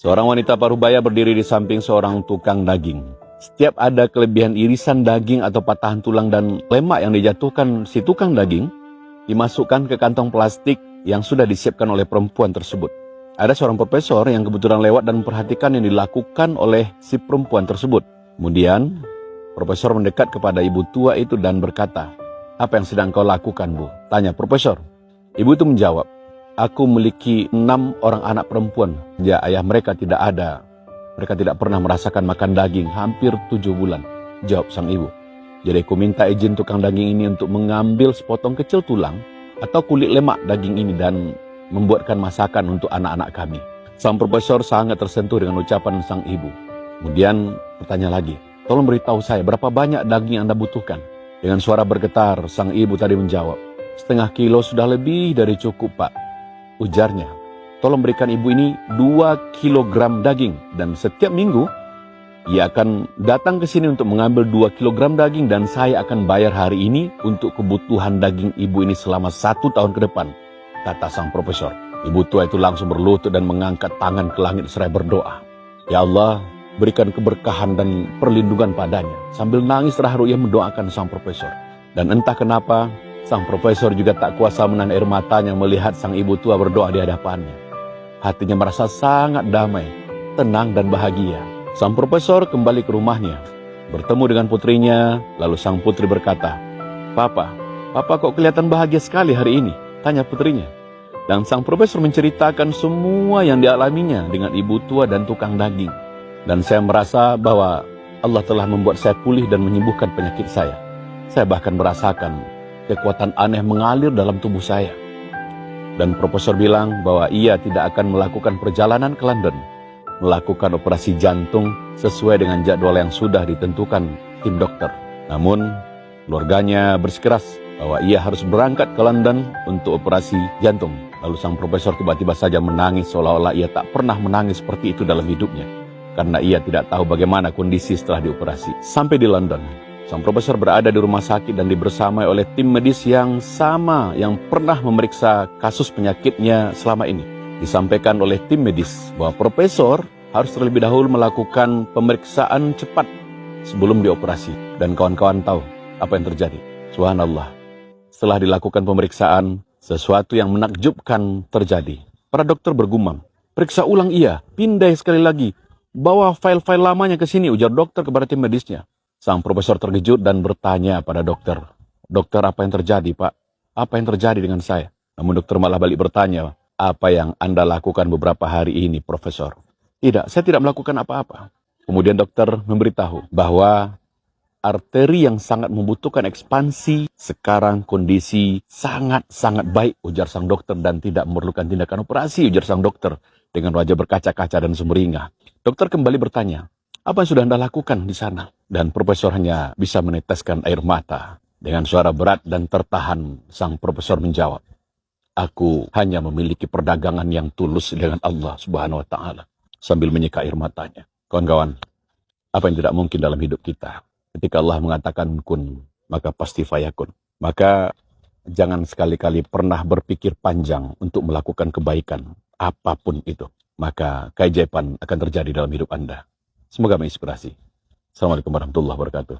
Seorang wanita parubaya berdiri di samping seorang tukang daging. Setiap ada kelebihan irisan daging atau patahan tulang dan lemak yang dijatuhkan si tukang daging, dimasukkan ke kantong plastik yang sudah disiapkan oleh perempuan tersebut. Ada seorang profesor yang kebetulan lewat dan memperhatikan yang dilakukan oleh si perempuan tersebut. Kemudian, profesor mendekat kepada ibu tua itu dan berkata, "Apa yang sedang kau lakukan, Bu?" Tanya profesor. Ibu itu menjawab, "Aku memiliki 6 orang anak perempuan. Ya, ayah mereka tidak ada. Mereka tidak pernah merasakan makan daging hampir 7 bulan. Jawab sang ibu. Jadi aku minta izin tukang daging ini untuk mengambil sepotong kecil tulang atau kulit lemak daging ini dan membuatkan masakan untuk anak-anak kami. Sang profesor sangat tersentuh dengan ucapan sang ibu. Kemudian bertanya lagi, "Tolong beritahu saya berapa banyak daging yang Anda butuhkan?" Dengan suara bergetar, sang ibu tadi menjawab, "Setengah kilo sudah lebih dari cukup, Pak." Ujarnya, "Tolong berikan ibu ini 2 kilogram daging dan setiap minggu ia akan datang ke sini untuk mengambil 2 kilogram daging dan saya akan bayar hari ini untuk kebutuhan daging ibu ini selama 1 tahun ke depan," kata sang profesor. Ibu tua itu langsung berlutut dan mengangkat tangan ke langit seraya berdoa, "Ya Allah, berikan keberkahan dan perlindungan padanya." Sambil nangis terharu ia mendoakan sang profesor. Dan entah kenapa, sang profesor juga tak kuasa menahan air matanya melihat sang ibu tua berdoa di hadapannya. Hatinya merasa sangat damai, tenang dan bahagia. Sang profesor kembali ke rumahnya, bertemu dengan putrinya, lalu sang putri berkata, Papa kok kelihatan bahagia sekali hari ini?" tanya putrinya. Dan sang profesor menceritakan semua yang dialaminya dengan ibu tua dan tukang daging. Dan saya merasa bahwa Allah telah membuat saya pulih dan menyembuhkan penyakit saya. Saya bahkan merasakan kekuatan aneh mengalir dalam tubuh saya. Dan profesor bilang bahwa ia tidak akan melakukan perjalanan ke London, melakukan operasi jantung sesuai dengan jadwal yang sudah ditentukan tim dokter. Namun, keluarganya bersikeras bahwa ia harus berangkat ke London untuk operasi jantung. Lalu sang profesor tiba-tiba saja menangis seolah-olah ia tak pernah menangis seperti itu dalam hidupnya. Karena ia tidak tahu bagaimana kondisi setelah dioperasi. Sampai di London, sang profesor berada di rumah sakit dan dibersamai oleh tim medis yang sama yang pernah memeriksa kasus penyakitnya selama ini. Disampaikan oleh tim medis bahwa profesor harus terlebih dahulu melakukan pemeriksaan cepat sebelum dioperasi. Dan kawan-kawan tahu apa yang terjadi. Subhanallah. Setelah dilakukan pemeriksaan, sesuatu yang menakjubkan terjadi. Para dokter bergumam, "Periksa ulang ia, pindai sekali lagi. Bawa file-file lamanya ke sini," ujar dokter kepada tim medisnya. Sang profesor terkejut dan bertanya pada dokter, "Dokter, apa yang terjadi, Pak? Apa yang terjadi dengan saya?" Namun dokter malah balik bertanya, "Apa yang Anda lakukan beberapa hari ini, Profesor?" "Tidak, saya tidak melakukan apa-apa." Kemudian dokter memberitahu bahwa arteri yang sangat membutuhkan ekspansi sekarang kondisi sangat-sangat baik, ujar sang dokter, dan tidak memerlukan tindakan operasi, ujar sang dokter dengan wajah berkaca-kaca dan sumringah. Dokter kembali bertanya, "Apa yang sudah Anda lakukan di sana?" Dan profesor hanya bisa meneteskan air mata. Dengan suara berat dan tertahan, sang profesor menjawab, "Aku hanya memiliki perdagangan yang tulus dengan Allah Subhanahu wa Ta'ala," sambil menyeka air matanya. Kawan-kawan, apa yang tidak mungkin dalam hidup kita? Ketika Allah mengatakan kun, maka pasti fayakun. Maka jangan sekali-kali pernah berpikir panjang untuk melakukan kebaikan, apapun itu. Maka keajaiban akan terjadi dalam hidup Anda. Semoga menginspirasi. Assalamualaikum warahmatullahi wabarakatuh.